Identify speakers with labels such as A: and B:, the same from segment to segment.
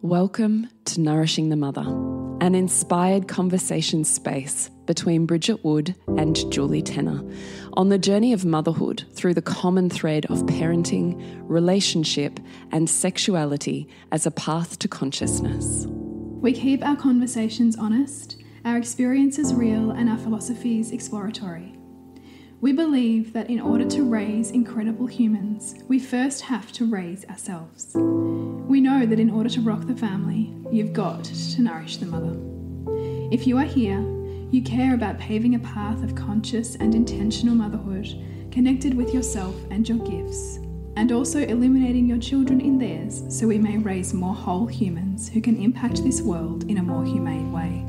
A: Welcome to Nourishing the Mother, an inspired conversation space between Bridget Wood and Julie Tenner on the journey of motherhood through the common thread of parenting, relationship, and sexuality as a path to consciousness.
B: We keep our conversations honest, our experiences real, and our philosophies exploratory. We believe that in order to raise incredible humans, we first have to raise ourselves. We know that in order to rock the family, you've got to nourish the mother. If you are here, you care about paving a path of conscious and intentional motherhood, connected with yourself and your gifts, and also illuminating your children in theirs so we may raise more whole humans who can impact this world in a more humane way.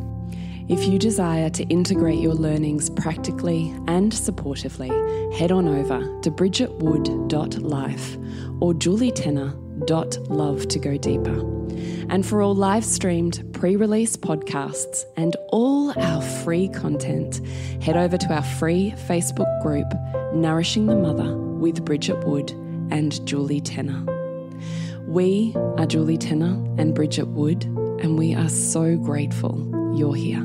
A: If you desire to integrate your learnings practically and supportively, head on over to bridgetwood.life or julietenner.love to go deeper. And for all live-streamed pre-release podcasts and all our free content, head over to our free Facebook group, Nourishing the Mother with Bridget Wood and Julie Tenner. We are Julie Tenner and Bridget Wood, and we are so grateful you're here.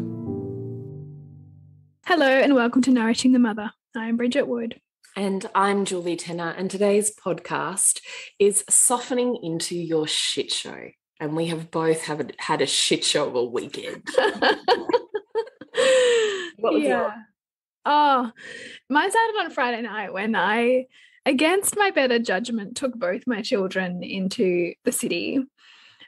B: Hello and welcome to Nourishing the Mother. I'm Bridget Wood.
A: And I'm Julie Tenner, and today's podcast is softening into your shit show. And we have both had a shit show of a weekend. What was yours?
B: Oh, mine started on Friday night when I, against my better judgment, took both my children into the city.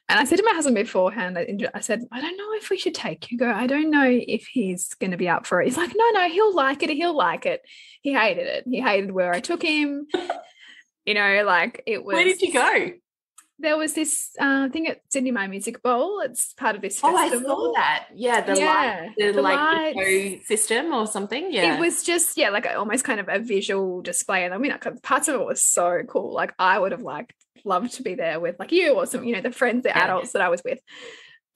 B: And I said to my husband beforehand, I said, I don't know if we should take Hugo. I don't know if he's going to be up for it. He's like, no, he'll like it. He'll like it. He hated it. He hated where I took him. You know, like it was.
A: Where did you go?
B: There was this thing at Sydney My Music Bowl. It's part of this festival.
A: Oh, I saw that. Yeah, the light eco system or something. Yeah.
B: It was just, like almost kind of a visual display. And I mean, parts of it was so cool. Like I would have loved to be there with like you or some, the friends, the adults that I was with.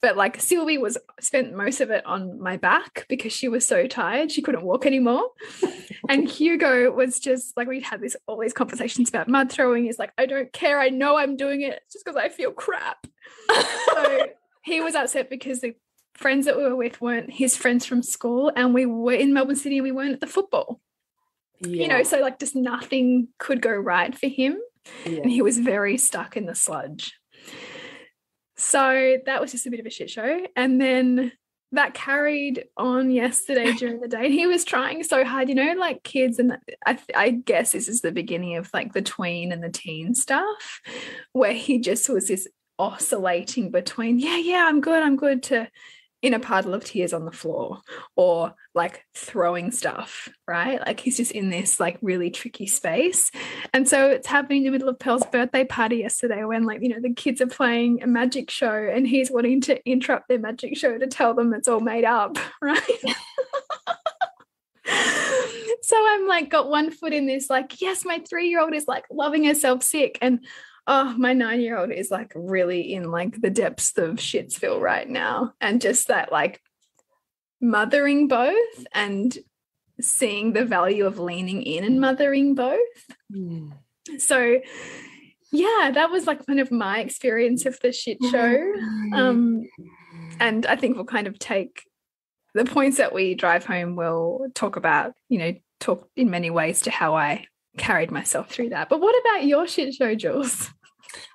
B: But like Sylvie spent most of it on my back because she was so tired. She couldn't walk anymore. And Hugo was just like, we'd had all these conversations about mud throwing. He's like, I don't care. I know I'm doing it. It's just because I feel crap. So he was upset because the friends that we were with weren't his friends from school. And we were in Melbourne City and we weren't at the football. Yeah. So like just nothing could go right for him. Yeah. And he was very stuck in the sludge. So that was just a bit of a shit show. And then that carried on yesterday during the day. And he was trying so hard, like kids. And I guess this is the beginning of like the tween and the teen stuff where he just was this oscillating between, I'm good to in a puddle of tears on the floor or like throwing stuff, right? Like he's just in this like really tricky space. And so it's happening in the middle of Pearl's birthday party yesterday when like, the kids are playing a magic show and he's wanting to interrupt their magic show to tell them it's all made up, right? So I'm like got one foot in this like, yes, my 3-year-old is like loving herself sick and my 9-year-old is like really in like the depths of Shitsville right now. And just that like mothering both and seeing the value of leaning in and mothering both. Mm. So that was like kind of my experience of the shit show. And I think we'll kind of take the points that we drive home, we'll talk about, talk in many ways to how I carried myself through that. But what about your shit show, Jules?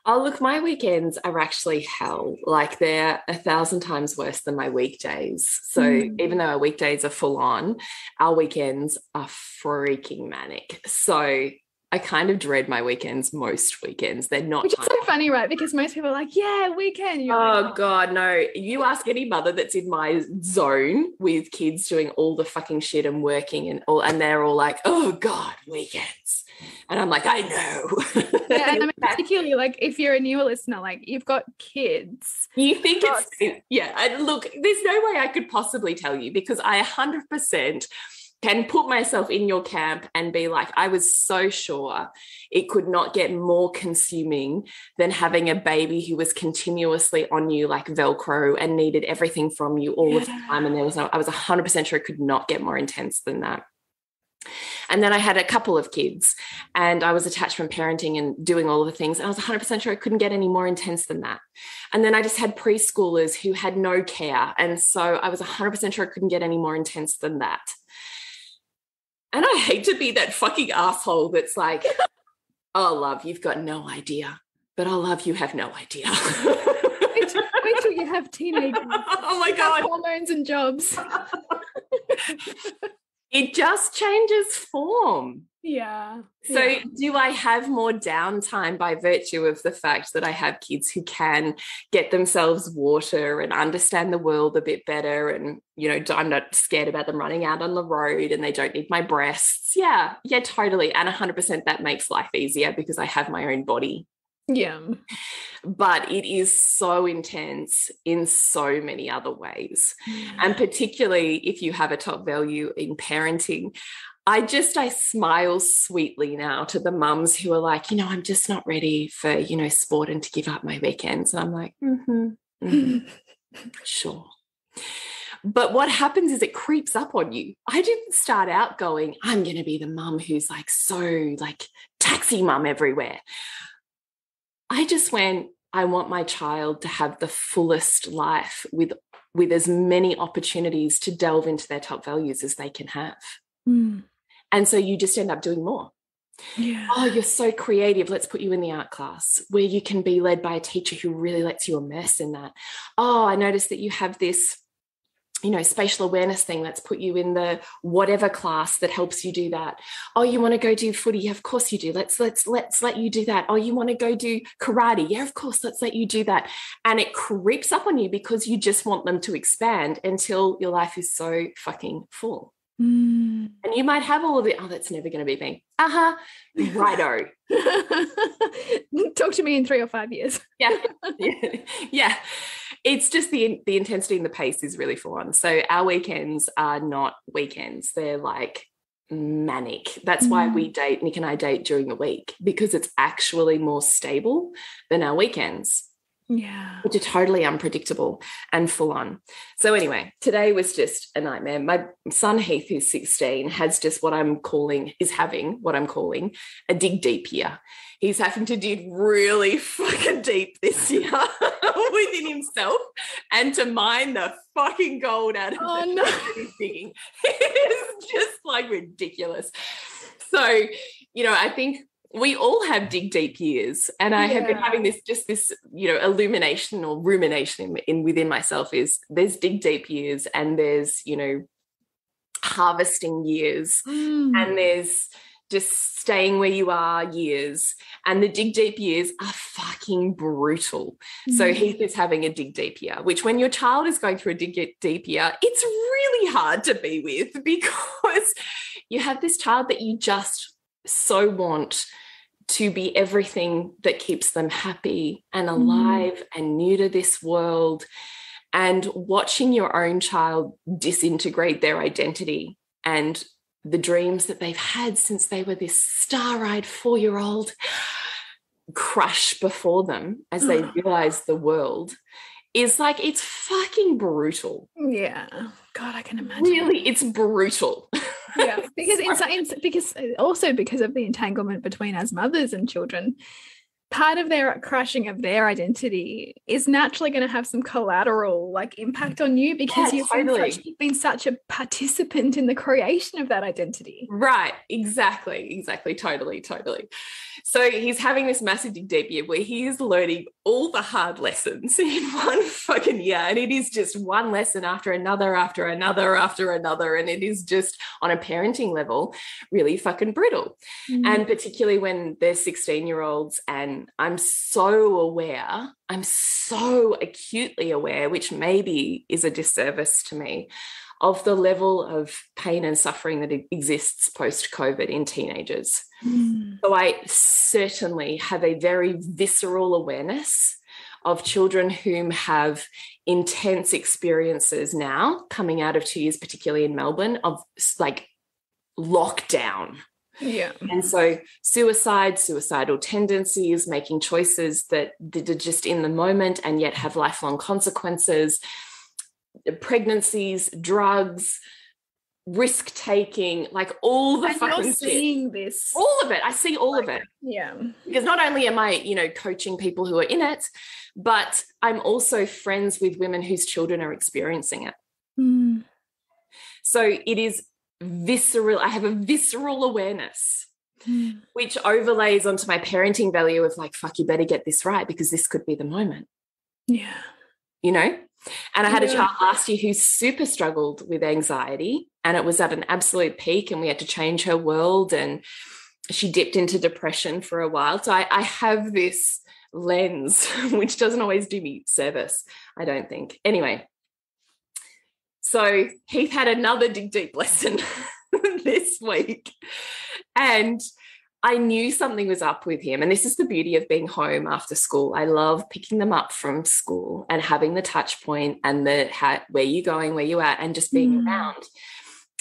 A: Oh, look, my weekends are actually hell. Like they're 1,000 times worse than my weekdays. So even though our weekdays are full on, our weekends are freaking manic. So I kind of dread my weekends most weekends. They're not.
B: Which is so funny, right? Because most people are like, weekend.
A: God, no. You ask any mother that's in my zone with kids doing all the fucking shit and working and they're all like, oh God, weekends. And I'm like, I know.
B: Yeah, and I mean, particularly like if you're a newer listener, like you've got kids.
A: You think and look, there's no way I could possibly tell you because I 100% can put myself in your camp and be like, I was so sure it could not get more consuming than having a baby who was continuously on you like Velcro and needed everything from you all the time. And I was 100% sure it could not get more intense than that.
C: And then I had a couple of kids and I was attachment parenting and doing all of the things. And I was 100% sure it couldn't get any more intense than that. And then I just had preschoolers who had no care. And so I was 100% sure it couldn't get any more intense than that. And I hate to be that fucking asshole that's like, oh, love, you've got no idea. But oh, love, you have no idea.
B: Wait till you have teenagers.
C: Oh my God.
B: Hormones and jobs.
C: It just changes form.
B: Yeah.
C: So do I have more downtime by virtue of the fact that I have kids who can get themselves water and understand the world a bit better, and, you know, I'm not scared about them running out on the road and they don't need my breasts? Yeah, totally. And 100% that makes life easier because I have my own body.
B: Yeah.
C: But it is so intense in so many other ways. And particularly if you have a top value in parenting, I smile sweetly now to the mums who are like, you know, I'm just not ready for, you know, sport and to give up my weekends. And I'm like, sure. But what happens is it creeps up on you. I didn't start out going, I'm going to be the mum who's like so like taxi mum everywhere. I just went, I want my child to have the fullest life with as many opportunities to delve into their top values as they can have. And so you just end up doing more.
B: Yeah.
C: Oh, you're so creative. Let's put you in the art class where you can be led by a teacher who really lets you immerse in that. Oh, I noticed that you have this, you know, spatial awareness thing. Let's put you in the whatever class that helps you do that. Oh, you want to go do footy? Yeah, of course you do. Let's let you do that. Oh, you want to go do karate? Yeah, of course, let's let you do that. And it creeps up on you because you just want them to expand until your life is so fucking full. And you might have all of it. Oh, that's never going to be me. Righto.
B: Talk to me in 3 or 5 years.
C: Yeah. It's just the intensity and the pace is really full on. So our weekends are not weekends. They're like manic. That's why Nick and I date during the week, because it's actually more stable than our weekends.
B: Yeah.
C: Which are totally unpredictable and full on. So anyway, today was just a nightmare. My son Heath, who's 16, is having what I'm calling a dig deep year. He's having to dig really fucking deep this year within himself and to mine the fucking gold out of he's digging. It's just like ridiculous. So, you know, I think we all have dig deep years, and I have been having this, you know, illumination or rumination within myself is there's dig deep years and there's, you know, harvesting years and there's just staying where you are years, and the dig deep years are fucking brutal. So Heath is having a dig deep year, which when your child is going through a dig deep year, it's really hard to be with because you have this child that you just so want to be everything that keeps them happy and alive and new to this world. And watching your own child disintegrate their identity and the dreams that they've had since they were this star-eyed 4-year-old crush before them as they realize the world is like, it's fucking brutal.
B: Yeah. God, I can imagine.
C: Really, it's brutal.
B: Yeah, because also because of the entanglement between as mothers and children, part of their crushing of their identity is naturally going to have some collateral like impact on you because you've been such a participant in the creation of that identity.
C: Right. Exactly. Totally. So he's having this massive dig deep year where he is learning all the hard lessons in one fucking year. And it is just one lesson after another, after another, after another. And it is just on a parenting level, really fucking brutal. And particularly when they're 16-year-olds, and I'm so acutely aware, which maybe is a disservice to me, of the level of pain and suffering that exists post-COVID in teenagers. So I certainly have a very visceral awareness of children whom have intense experiences now coming out of 2 years, particularly in Melbourne, of like lockdown.
B: Yeah.
C: And so suicidal tendencies, making choices that are just in the moment and yet have lifelong consequences, pregnancies, drugs, risk taking, like all the
B: and
C: fucking
B: you're
C: shit.
B: seeing this.
C: All of it. I see all of it.
B: Yeah.
C: Because not only am I, you know, coaching people who are in it, but I'm also friends with women whose children are experiencing it.
B: Mm.
C: So it is visceral. I have a visceral awareness, which overlays onto my parenting value of like, fuck, you better get this right because this could be the moment.
B: Yeah.
C: You know? And I had a child last year who super struggled with anxiety, and it was at an absolute peak, and we had to change her world, and she dipped into depression for a while. So I have this lens, which doesn't always do me service, I don't think. Anyway, so Heath had another dig deep lesson this week, and I knew something was up with him. And this is the beauty of being home after school. I love picking them up from school and having the touch point and the where you going, where you at, and just being around.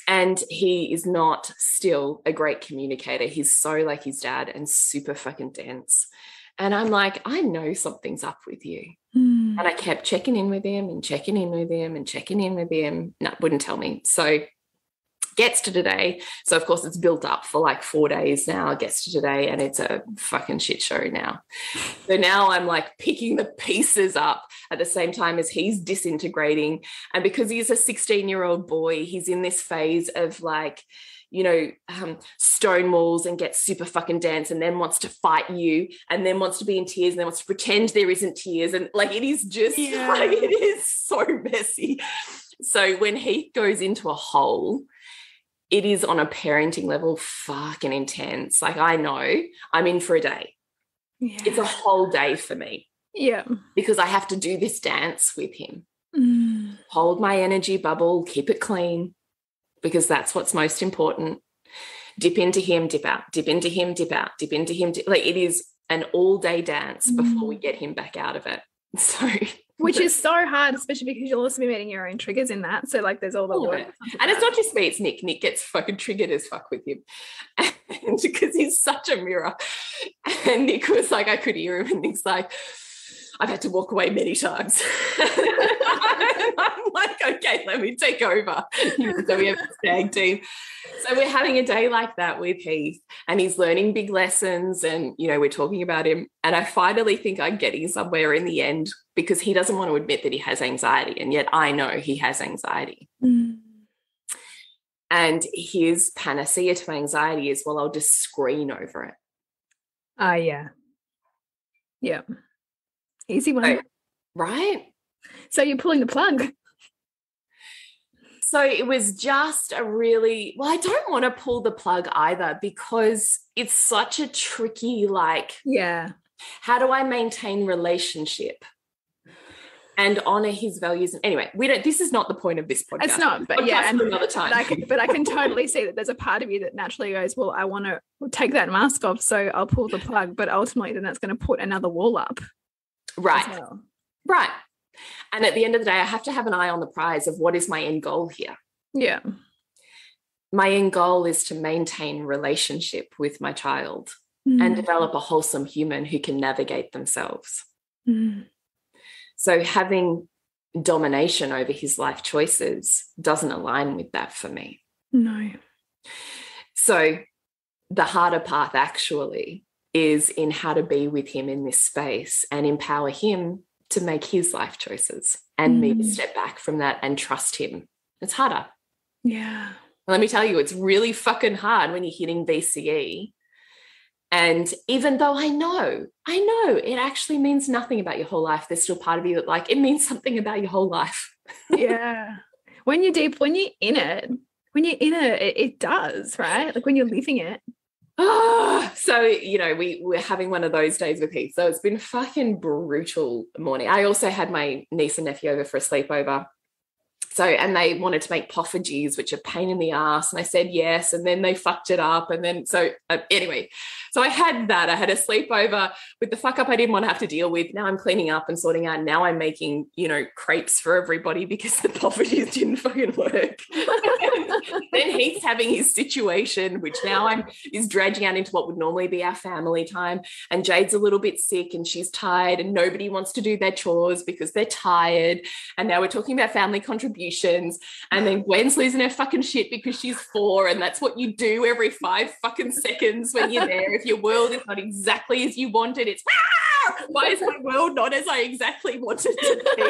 C: And he is not still a great communicator. He's so like his dad and super fucking dense. And I'm like, I know something's up with you. And I kept checking in with him and checking in with him and checking in with him. No, wouldn't tell me. So gets to today. So, of course, it's built up for like 4 days now. It gets to today and it's a fucking shit show now. So now I'm like picking the pieces up at the same time as he's disintegrating. And because he's a 16-year-old boy, he's in this phase of like, you know, stone walls and gets super fucking dense and then wants to fight you and then wants to be in tears and then wants to pretend there isn't tears. And like, it is just like, it is so messy. So when he goes into a hole, it is on a parenting level fucking intense. Like, I know I'm in for a day. Yeah. It's a whole day for me.
B: Yeah.
C: Because I have to do this dance with him. Hold my energy bubble, keep it clean, because that's what's most important. Dip into him, dip out, dip into him, dip out, dip into him. Like, it is an all-day dance before we get him back out of it. So...
B: Which is so hard, especially because you'll also be meeting your own triggers in that. So, like, there's all the work.
C: And it's not just me, it's Nick. Nick gets fucking triggered as fuck with him. And because he's such a mirror. And Nick was like, I could hear him, and Nick's like, I've had to walk away many times. And I'm like, okay, let me take over. So we have a stag team. So we're having a day like that with Heath, and he's learning big lessons, and, you know, we're talking about him. And I finally think I'm getting somewhere in the end, because he doesn't want to admit that he has anxiety, and yet I know he has anxiety. And his panacea to anxiety is, well, I'll just screen over it.
B: Yeah. Yeah. Easy one.
C: So, right?
B: So you're pulling the plug.
C: So it was just a really, well, I don't want to pull the plug either, because it's such a tricky, like, how do I maintain relationship and honor his values? And anyway, this is not the point of this podcast.
B: It's not, but
C: and another time.
B: But I can totally see that there's a part of you that naturally goes, well, I want to take that mask off, so I'll pull the plug. But ultimately, then that's going to put another wall up.
C: Right.
B: Well.
C: Right. And at the end of the day, I have to have an eye on the prize of what is my end goal here.
B: Yeah.
C: My end goal is to maintain relationship with my child and develop a wholesome human who can navigate themselves. So having domination over his life choices doesn't align with that for me.
B: No.
C: So the harder path actually is in how to be with him in this space and empower him to make his life choices and me to step back from that and trust him. It's harder.
B: Yeah.
C: Let me tell you, it's really fucking hard when you're hitting VCE. And even though I know it actually means nothing about your whole life, there's still part of you that, like, it means something about your whole life.
B: Yeah. When you're deep, when you're in it, it does, right? Like when you're living it.
C: So, you know, we're having one of those days with Heath. So it's been a fucking brutal morning. I also had my niece and nephew over for a sleepover. So, and they wanted to make poffages, which are a pain in the ass. And I said yes. And then they fucked it up. And then, anyway, so I had that. I had a sleepover with the fuck up I didn't want to have to deal with. Now I'm cleaning up and sorting out. Now I'm making, you know, crepes for everybody because the poffages didn't fucking work. then Heath's having his situation, which now is dragging out into what would normally be our family time. And Jade's a little bit sick and she's tired and nobody wants to do their chores because they're tired. And now we're talking about family contributions. And then Gwen's losing her fucking shit because she's 4. And that's what you do every 5 fucking seconds when you're there. If your world is not exactly as you wanted, it's why is my world not as I exactly wanted to be?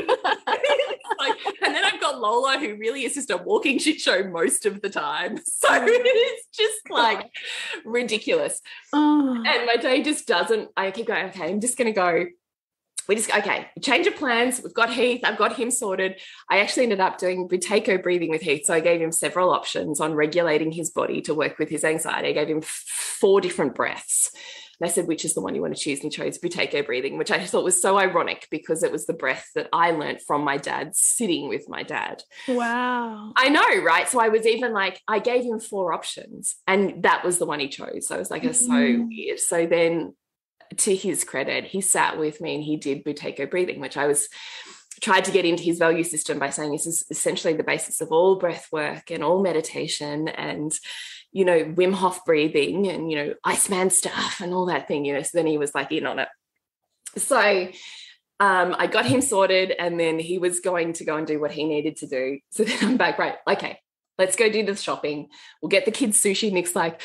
C: And then I've got Lola, who really is just a walking shit show most of the time. So it's just like ridiculous. And my day just doesn't, I keep going, okay, I'm just going to go. Okay, change of plans. We've got Heath. I've got him sorted. I actually ended up doing Buteyko breathing with Heath. So I gave him several options on regulating his body to work with his anxiety. I gave him 4 different breaths. And I said, which is the one you want to choose? And he chose Buteyko breathing, which I thought was so ironic because it was the breath that I learnt from my dad sitting with my dad.
B: Wow.
C: I know, right? So I was even like, I gave him 4 options and that was the one he chose. So I was like, it's so weird. So then to his credit, he sat with me and he did Buteyko breathing, which I tried to get into his value system by saying this is essentially the basis of all breath work and all meditation and, you know, Wim Hof breathing and, you know, Iceman stuff and all that thing, you know. So then he was like in on it. So I got him sorted and then he was going to go and do what he needed to do. So then I'm back, right, okay, let's go do the shopping. We'll get the kids sushi. Nick's like,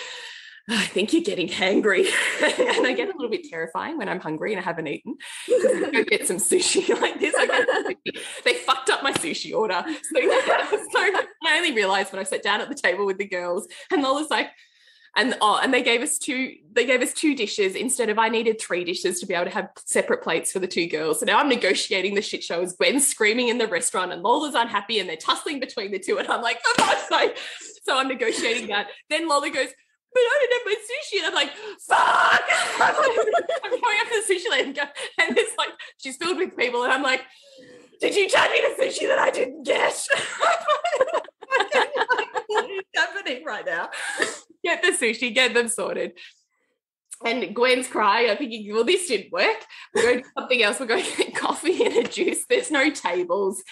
C: I think you're getting hangry. And I get a little bit terrifying when I'm hungry and I haven't eaten. I go get some sushi like this. They fucked up my sushi order. So I only realised when I sat down at the table with the girls and Lola's like, and they gave us two dishes instead of I needed 3 dishes to be able to have separate plates for the 2 girls. So now I'm negotiating the shit show as Gwen's screaming in the restaurant and Lola's unhappy and they're tussling between the 2. And I'm like, oh, so I'm negotiating that. Then Lola goes, but I didn't have my sushi. And I'm like, fuck. I'm going up to the sushi lady and it's like, she's filled with people. And I'm like, did you charge me the sushi that I didn't get? What's happening right now? Get the sushi, get them sorted. And Gwen's crying. I'm thinking, well, this didn't work. We're going to do something else. We're going to get coffee and a juice. There's no tables.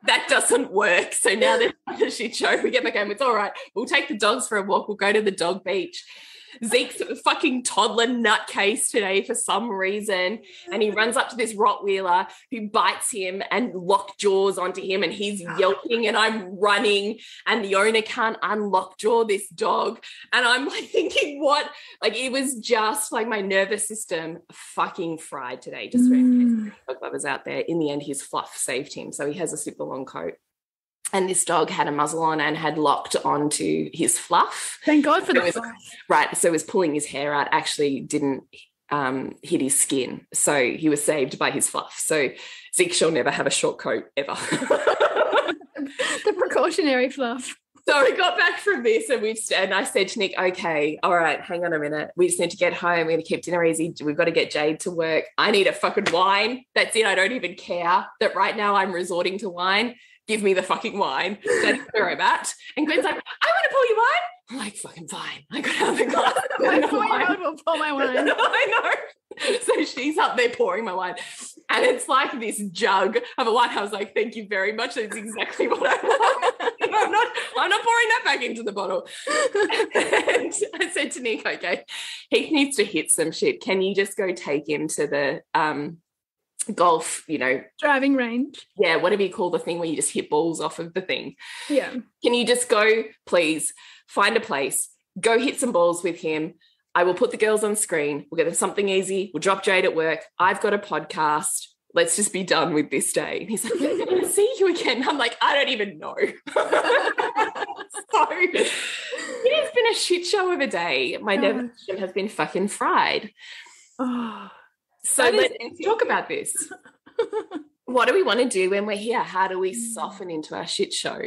C: That doesn't work. So now there's a shit show. We get back home. It's all right. We'll take the dogs for a walk. We'll go to the dog beach. Zeke's a fucking toddler nutcase today for some reason. And he runs up to this Rottweiler who bites him and lock jaws onto him and he's yelping and I'm running and the owner can't unlock jaw this dog. And I'm like thinking, what? Like it was just like my nervous system fucking fried today. Just for dog lovers out there. In the end, his fluff saved him. So he has a super long coat. And this dog had a muzzle on and had locked onto his fluff.
B: Thank God for that.
C: Right. So it was pulling his hair out, actually didn't hit his skin. So he was saved by his fluff. So Zeke shall never have a short coat ever.
B: The precautionary fluff.
C: So we got back from this and I said to Nick, okay, all right, hang on a minute. We just need to get home. We're going to keep dinner easy. We've got to get Jade to work. I need a fucking wine. That's it. I don't even care that right now I'm resorting to wine. Give me the fucking wine. That's where I'm at. And Gwen's like, I want to pour you wine. I'm like, fucking fine. I got another glass.
B: I will pour my wine.
C: I know. So she's up there pouring my wine. And it's like this jug of a wine. I was like, thank you very much. That's exactly what I want. I'm not pouring that back into the bottle. And I said to Nick, okay, he needs to hit some shit. Can you just go take him to the golf, you know,
B: driving range,
C: whatever you call the thing where you just hit balls off of the thing, can you just go, please find a place, go hit some balls with him. I will put the girls on screen, we'll get them something easy, we'll drop Jade at work, I've got a podcast, let's just be done with this day. And he's like, we're going to see you again. I'm like, I don't even know. So it has been a shit show of a day. My nervous system has been fucking fried. So let's talk about this. What do we want to do when we're here? How do we soften into our shit show?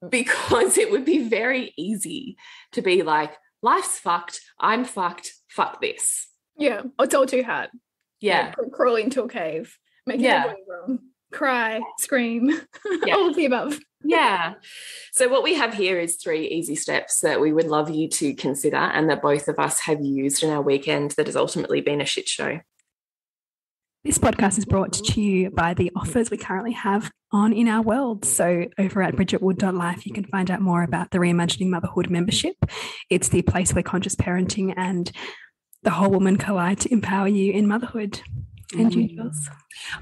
C: Because it would be very easy to be like, life's fucked, I'm fucked, fuck this.
B: Yeah, it's all too hard.
C: Yeah.
B: Crawl into a cave, make everybody wrong, cry, scream, all of the above.
C: Yeah. So what we have here is 3 easy steps that we would love you to consider and that both of us have used in our weekend that has ultimately been a shit show.
D: This podcast is brought to you by the offers we currently have on In Our World. So over at bridgetwood.life, you can find out more about the Reimagining Motherhood membership. It's the place where conscious parenting and the whole woman collide to empower you in motherhood. And you, Jules?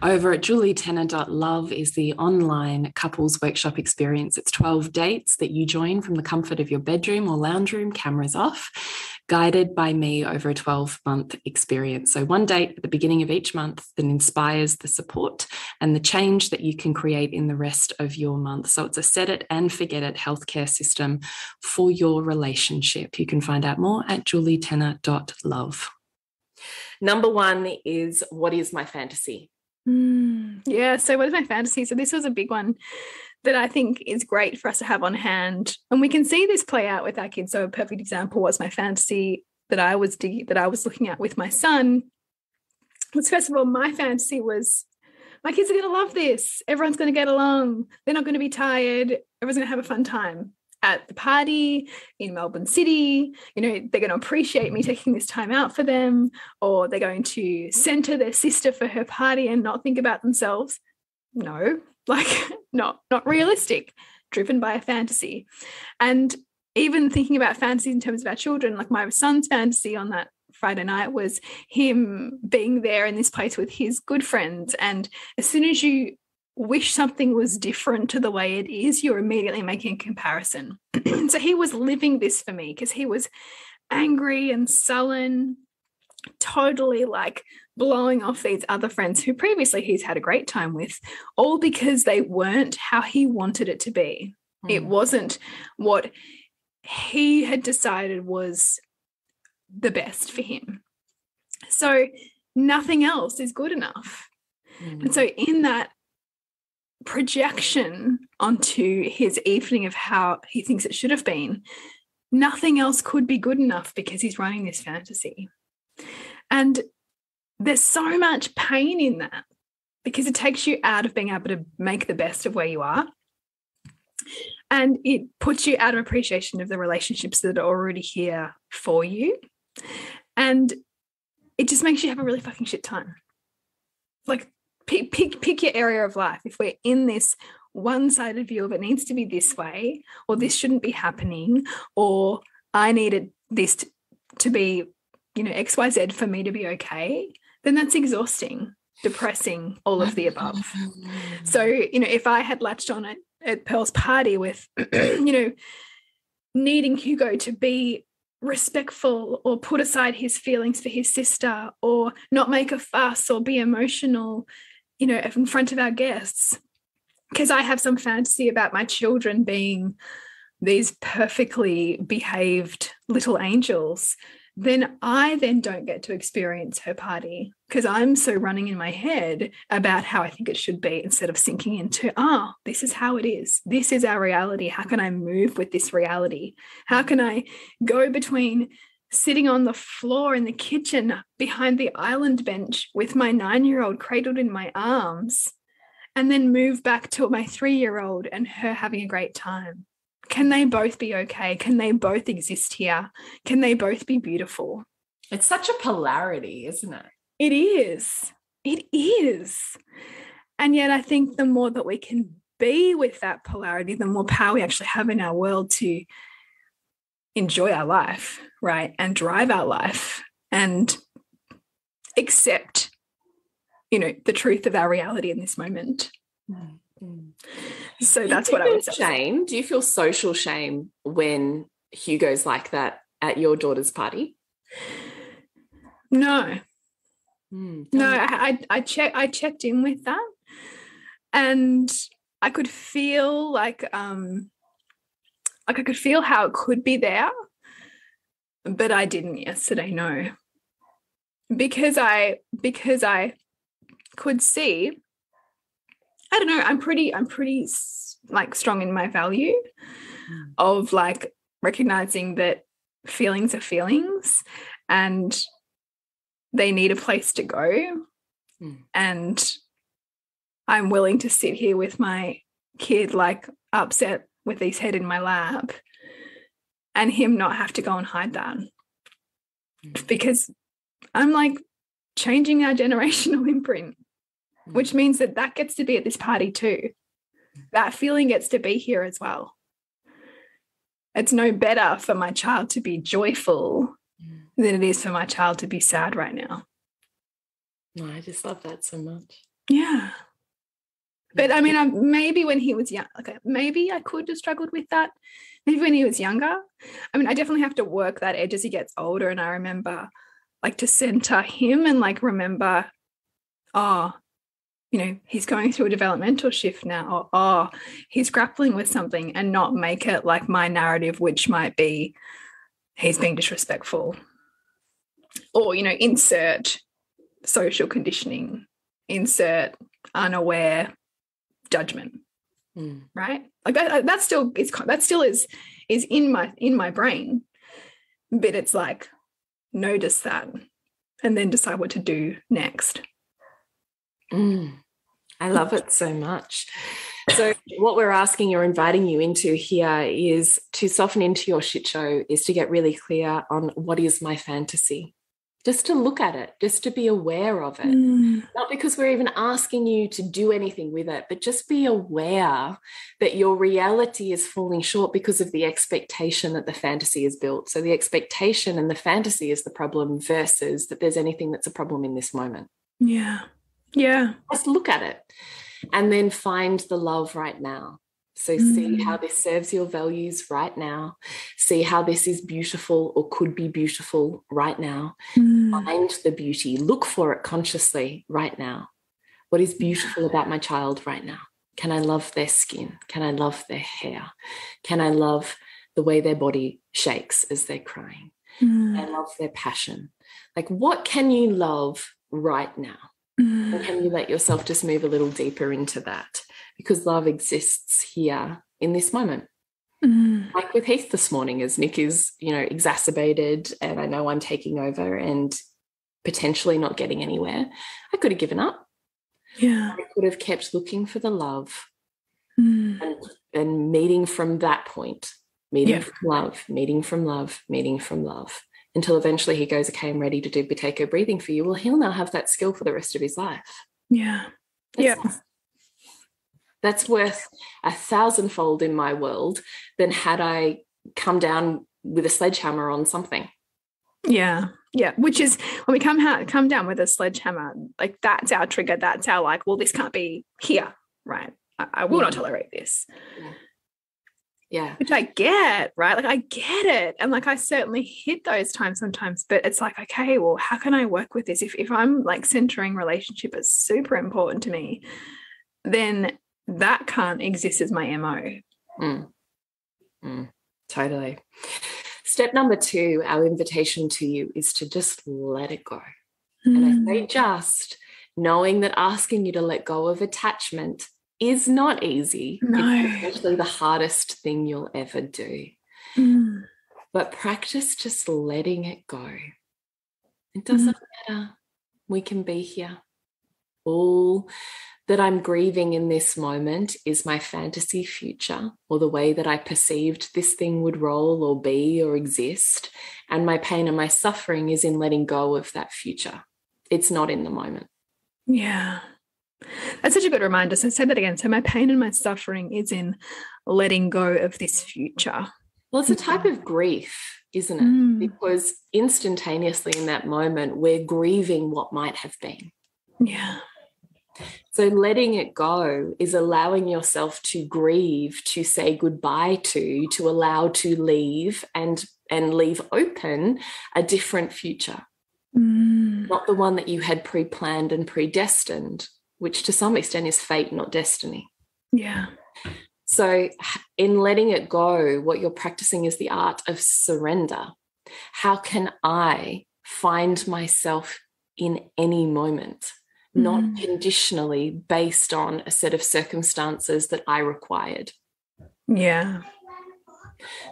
A: Over at julietenner.love is the online couples workshop experience. It's 12 dates that you join from the comfort of your bedroom or lounge room, cameras off, guided by me over a 12-month experience. So one date at the beginning of each month that inspires the support and the change that you can create in the rest of your month. So it's a set it and forget it healthcare system for your relationship. You can find out more at julietenner.love.
C: Number one is, what is my fantasy?
B: Yeah, so what is my fantasy? So this was a big one that I think is great for us to have on hand. And we can see this play out with our kids. So a perfect example was my fantasy that I was looking at with my son. Was, first of all, my fantasy was my kids are going to love this. Everyone's going to get along. They're not going to be tired. Everyone's going to have a fun time at the party in Melbourne City. You know, they're going to appreciate me taking this time out for them, or they're going to center their sister for her party and not think about themselves. No, like not realistic, driven by a fantasy. And even thinking about fantasies in terms of our children, like my son's fantasy on that Friday night was him being there in this place with his good friends. And as soon as you wish something was different to the way it is, you're immediately making a comparison. So he was living this for me because he was angry and sullen, totally like blowing off these other friends who previously he's had a great time with, all because they weren't how he wanted it to be. It wasn't what he had decided was the best for him. So nothing else is good enough. And so in that projection onto his evening of how he thinks it should have been, nothing else could be good enough because he's running this fantasy. And there's so much pain in that because it takes you out of being able to make the best of where you are. And it puts you out of appreciation of the relationships that are already here for you. And it just makes you have a really fucking shit time. Like, pick your area of life. If we're in this one-sided view of it needs to be this way, or this shouldn't be happening, or I needed this to be, you know, XYZ for me to be okay, then that's exhausting, depressing, all of the above. So, you know, if I had latched on at Pearl's party with, you know, needing Hugo to be respectful or put aside his feelings for his sister or not make a fuss or be emotional, you know, in front of our guests, because I have some fantasy about my children being these perfectly behaved little angels, then I then don't get to experience her party because I'm so running in my head about how I think it should be instead of sinking into, this is how it is. This is our reality. How can I move with this reality? How can I go between sitting on the floor in the kitchen behind the island bench with my 9-year-old cradled in my arms and then move back to my 3-year-old and her having a great time? Can they both be okay? Can they both exist here? Can they both be beautiful?
C: It's such a polarity, isn't it?
B: It is. It is. And yet I think the more that we can be with that polarity, the more power we actually have in our world to enjoy our life, right? And drive our life and accept, you know, the truth of our reality in this moment. So that's what I would say.
C: Shame. Do you feel social shame when Hugo's like that at your daughter's party?
B: No. No, I checked in with that, and I could feel like I could feel how it could be there, but I didn't yesterday. No, because I could see. I don't know. I'm pretty like strong in my value of like recognizing that feelings are feelings and they need a place to go. And I'm willing to sit here with my kid like upset with his head in my lap and him not have to go and hide that. Because I'm like, changing our generational imprint, which means that that gets to be at this party too. That feeling gets to be here as well. It's no better for my child to be joyful than it is for my child to be sad right now.
C: No, I just love that so much.
B: Yeah. But I mean, maybe when he was young, okay, maybe I could have struggled with that. Maybe when he was younger. I mean, I definitely have to work that edge as he gets older. And I remember like to center him and like remember, oh, you know, he's going through a developmental shift now, or oh, he's grappling with something, and not make it like my narrative, which might be he's being disrespectful, or, you know, insert social conditioning, insert unaware judgment, right? Like that still is in my brain, but it's like notice that and then decide what to do next.
C: I love it so much. So what we're asking or inviting you into here is to soften into your shit show, is to get really clear on what is my fantasy. Just to look at it, just to be aware of it. Not because we're even asking you to do anything with it, but just be aware that your reality is falling short because of the expectation that the fantasy is built. So the expectation and the fantasy is the problem versus that there's anything that's a problem in this moment.
B: Yeah. Yeah.
C: Just look at it and then find the love right now. So see how this serves your values right now. See how this is beautiful or could be beautiful right now. Find the beauty. Look for it consciously right now. What is beautiful about my child right now? Can I love their skin? Can I love their hair? Can I love the way their body shakes as they're crying? Can I love their passion? Like, what can you love right now? And can you let yourself just move a little deeper into that? Because love exists here in this moment. Like with Heath this morning, as Nick is, you know, exacerbated, and I know I'm taking over and potentially not getting anywhere, I could have given up.
B: Yeah.
C: I could have kept looking for the love and meeting from that point, meeting from love, meeting from love, meeting from love, until eventually he goes, okay, I'm ready to do Buteyko breathing for you. Well, he'll now have that skill for the rest of his life.
B: Yeah.
C: That's worth 1,000-fold in my world than had I come down with a sledgehammer on something.
B: Yeah. Yeah. Which is when we come down with a sledgehammer, like that's our trigger. That's our like, well, this can't be here. Right. I will not tolerate this.
C: Yeah.
B: Which I get, right? Like I get it. And like I certainly hit those times sometimes, but it's like, okay, well, how can I work with this? If I'm like centering relationship is super important to me, then that can't exist as my MO.
C: Totally. Step number 2, our invitation to you is to just let it go. And I say just, knowing that asking you to let go of attachment is not easy.
B: No.
C: It's actually the hardest thing you'll ever do. But practice just letting it go. It doesn't matter. We can be here. All that I'm grieving in this moment is my fantasy future, or the way that I perceived this thing would roll or be or exist. And my pain and my suffering is in letting go of that future. It's not in the moment.
B: Yeah. That's such a good reminder. So say that again. So my pain and my suffering is in letting go of this future.
C: Well, it's a type of grief, isn't it? Because instantaneously in that moment, we're grieving what might have been.
B: Yeah.
C: So letting it go is allowing yourself to grieve, to say goodbye to allow to leave and leave open a different future. Not the one that you had pre-planned and predestined, which to some extent is fate, not destiny.
B: Yeah.
C: So in letting it go, what you're practicing is the art of surrender. How can I find myself in any moment, not conditionally based on a set of circumstances that I required?
B: Yeah.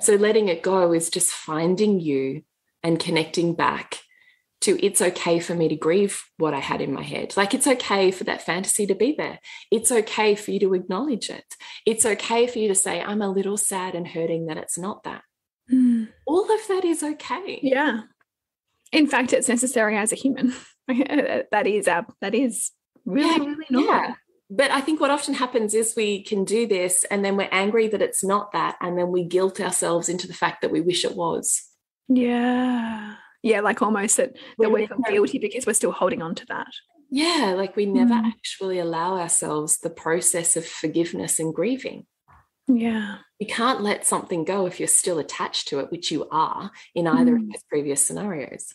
C: So letting it go is just finding you and connecting back to, it's okay for me to grieve what I had in my head. Like, it's okay for that fantasy to be there. It's okay for you to acknowledge it. It's okay for you to say, I'm a little sad and hurting that it's not that. All of that is okay.
B: Yeah. In fact, it's necessary as a human. That is really not.
C: Yeah. But I think what often happens is we can do this and then we're angry that it's not that, and then we guilt ourselves into the fact that we wish it was.
B: Yeah. Yeah, like almost that we feel guilty because we're still holding on to that.
C: Yeah, like we never actually allow ourselves the process of forgiveness and grieving.
B: Yeah.
C: You can't let something go if you're still attached to it, which you are in either of those previous scenarios.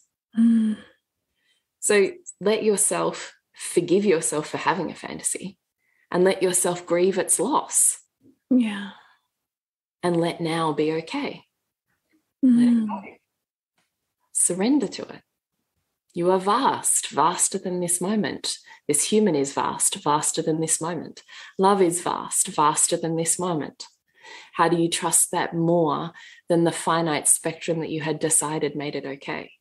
C: So let yourself forgive yourself for having a fantasy, and let yourself grieve its loss.
B: Yeah.
C: And let now be okay. Let it go. Surrender to it. You are vast, vaster than this moment. This human is vast, vaster than this moment. Love is vast, vaster than this moment. How do you trust that more than the finite spectrum that you had decided made it okay?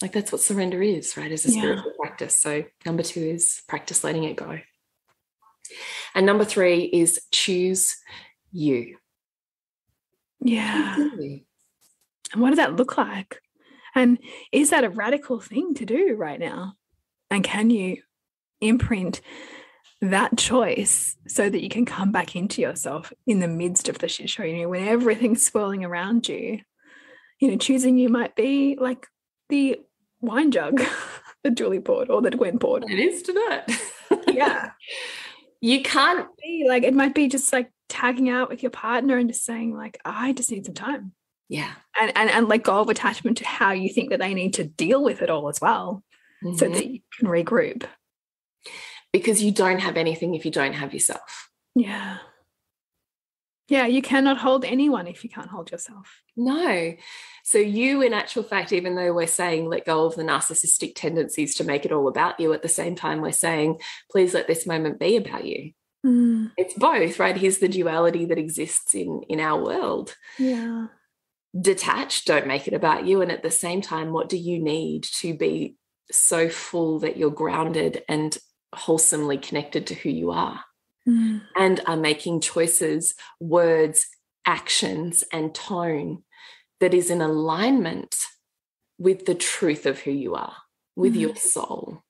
C: Like that's what surrender is, right? As a spiritual practice. So number 2 is practice letting it go. And number 3 is choose you.
B: Yeah. And what does that look like? And is that a radical thing to do right now? And can you imprint that choice so that you can come back into yourself in the midst of the shit show, you know, when everything's swirling around you? You know, choosing you might be like the wine jug that Julie poured or that Gwen poured.
C: It is tonight.
B: Yeah.
C: You can't
B: be like, it might be just like tagging out with your partner and just saying like, I just need some time.
C: Yeah.
B: And let go of attachment to how you think that they need to deal with it all as well, so that you can regroup.
C: Because you don't have anything if you don't have yourself.
B: Yeah. Yeah, you cannot hold anyone if you can't hold yourself.
C: No. So you, in actual fact, even though we're saying let go of the narcissistic tendencies to make it all about you, at the same time we're saying, please let this moment be about you. It's both, right? Here's the duality that exists in our world.
B: Yeah.
C: Detach, don't make it about you. And at the same time, what do you need to be so full that you're grounded and wholesomely connected to who you are? And are making choices, words, actions, and tone that is in alignment with the truth of who you are, with your soul,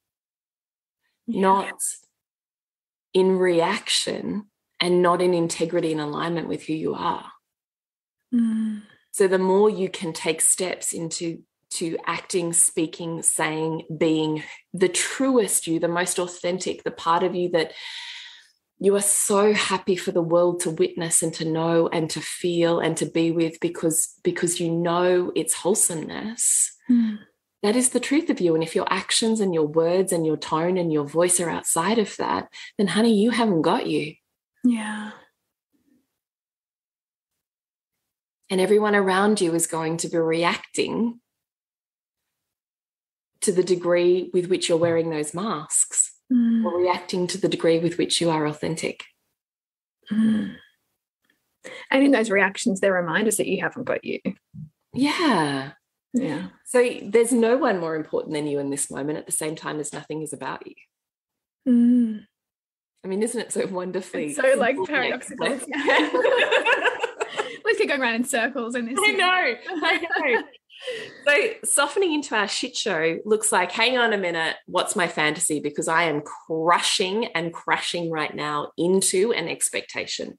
C: not in reaction and not in integrity and alignment with who you are. So the more you can take steps into acting, speaking, saying, being the truest you, the most authentic, the part of you that you are so happy for the world to witness and to know and to feel and to be with, because you know its wholesomeness. That is the truth of you. And if your actions and your words and your tone and your voice are outside of that, then honey, you haven't got you.
B: Yeah.
C: And everyone around you is going to be reacting to the degree with which you're wearing those masks. Or reacting to the degree with which you are authentic.
B: And in those reactions, they're reminders that you haven't got you.
C: Yeah.
B: Yeah.
C: So there's no one more important than you in this moment, at the same time as nothing is about you. I mean, isn't it so wonderfully?
B: It's so like paradoxical. Let's keep going around in circles in this.
C: I know. So softening into our shit show looks like, hang on a minute, what's my fantasy? Because I am crushing and crashing right now into an expectation.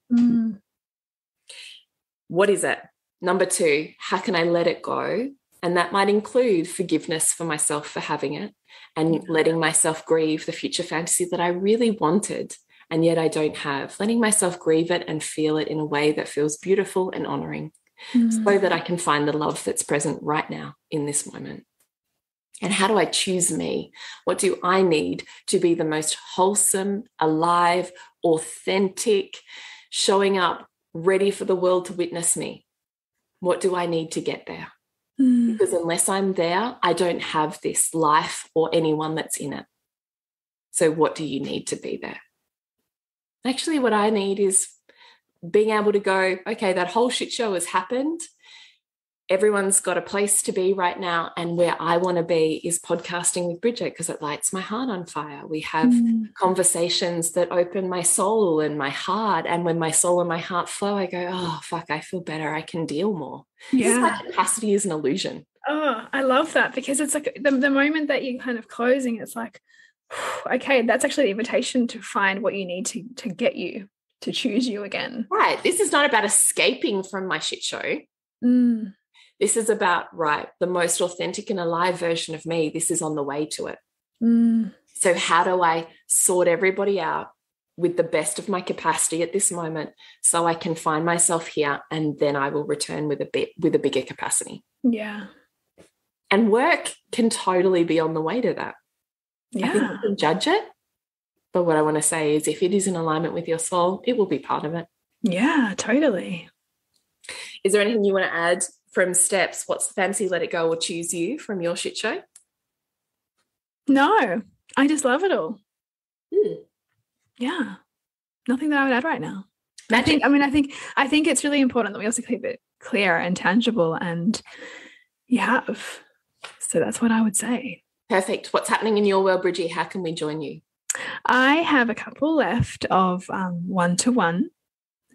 C: What is it? Number 2, how can I let it go? And that might include forgiveness for myself for having it, and letting myself grieve the future fantasy that I really wanted and yet I don't have. Letting myself grieve it and feel it in a way that feels beautiful and honoring. So that I can find the love that's present right now in this moment. And how do I choose me? What do I need to be the most wholesome, alive, authentic, showing up, ready for the world to witness me? What do I need to get there? Because unless I'm there, I don't have this life or anyone that's in it. So what do you need to be there? Actually, what I need is being able to go, okay, that whole shit show has happened. Everyone's got a place to be right now. And where I want to be is podcasting with Bridget, because it lights my heart on fire. We have conversations that open my soul and my heart. And when my soul and my heart flow, I go, oh, fuck, I feel better. I can deal more.
B: Yeah.
C: This is why capacity is an illusion.
B: Oh, I love that, because it's like the moment that you're kind of closing, it's like, okay, that's actually the invitation to find what you need to get you to choose you again.
C: Right. This is not about escaping from my shit show.
B: Mm.
C: This is about, right, the most authentic and alive version of me. This is on the way to it.
B: Mm.
C: So how do I sort everybody out with the best of my capacity at this moment so I can find myself here, and then I will return with a bigger capacity.
B: Yeah.
C: And work can totally be on the way to that.
B: Yeah.
C: I think you can judge it. But what I want to say is, if it is in alignment with your soul, it will be part of it.
B: Yeah, totally.
C: Is there anything you want to add from steps? What's the fancy let it go or choose you from your shit show?
B: No, I just love it all.
C: Mm.
B: Yeah. Nothing that I would add right now.
C: Magic.
B: I think it's really important that we also keep it clear and tangible, and you have. So that's what I would say.
C: Perfect. What's happening in your world, Bridget? How can we join you?
B: I have a couple left of one-to-one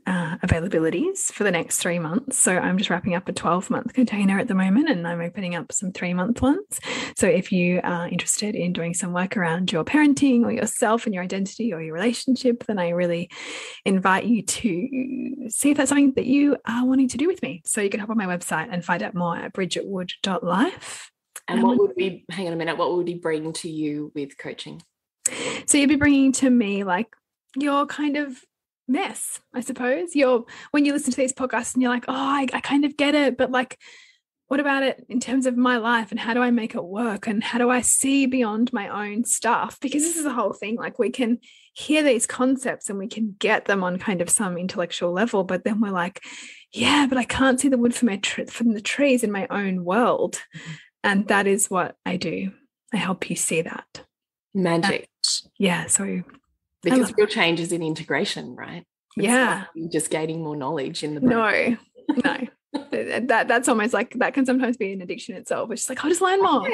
B: availabilities for the next 3 months. So I'm just wrapping up a 12-month container at the moment, and I'm opening up some 3-month ones. So if you are interested in doing some work around your parenting or yourself and your identity or your relationship, then I really invite you to see if that's something that you are wanting to do with me. So you can hop on my website and find out more at bridgetwood.life.
C: And what would we, hang on a minute, what would we bring to you with coaching?
B: So you'd be bringing to me like your kind of mess, I suppose. When you listen to these podcasts and you're like, oh, I kind of get it, but like, what about it in terms of my life, and how do I make it work, and how do I see beyond my own stuff? Because this is the whole thing. Like, we can hear these concepts and we can get them on kind of some intellectual level, but then we're like, yeah, but I can't see the wood from the trees in my own world. And that is what I do. I help you see that.
C: Magic.
B: Yeah. So
C: because real change is in integration, right? It's
B: yeah.
C: Just gaining more knowledge in the brain.
B: No. That's almost like, that can sometimes be an addiction itself. It's just like, I'll just learn more.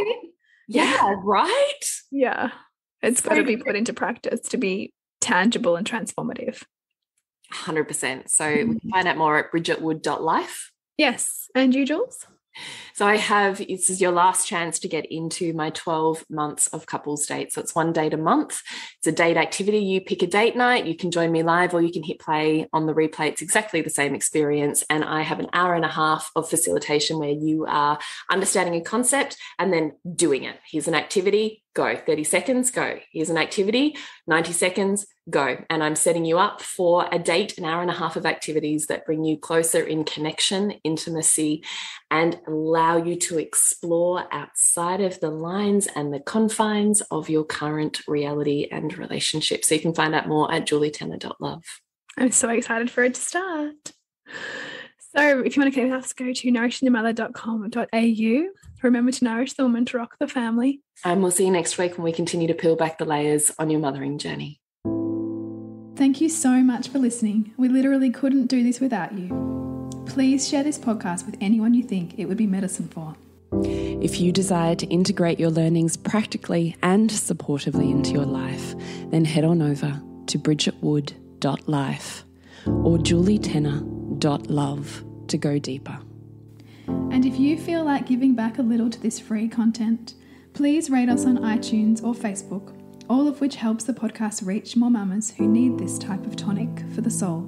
C: Yeah, right?
B: Yeah. It's got to be put into practice to be tangible and transformative.
C: 100%. So we can find out more at bridgetwood.life.
B: Yes. And you, Jules?
C: So this is your last chance to get into my 12 months of couples dates. So it's 1 date a month. It's a date activity. You pick a date night, you can join me live, or you can hit play on the replay. It's exactly the same experience. And I have an hour and a half of facilitation where you are understanding a concept and then doing it. Here's an activity, go. 30 seconds, go. Here's an activity, 90 seconds, go. And I'm setting you up for a date, an hour and a half of activities that bring you closer in connection, intimacy, and allow you to explore outside of the lines and the confines of your current reality and relationship. So you can find out more at julietenner.love.
B: I'm so excited for it to start. So if you want to connect with us, go to nourishingthemother.com.au. Remember to nourish the woman to rock the family.
C: And we'll see you next week when we continue to peel back the layers on your mothering journey.
E: Thank you so much for listening. We literally couldn't do this without you. Please share this podcast with anyone you think it would be medicine for.
A: If you desire to integrate your learnings practically and supportively into your life, then head on over to bridgetwood.life or julietenner.love to go deeper.
E: And if you feel like giving back a little to this free content, please rate us on iTunes or Facebook, all of which helps the podcast reach more mamas who need this type of tonic for the soul.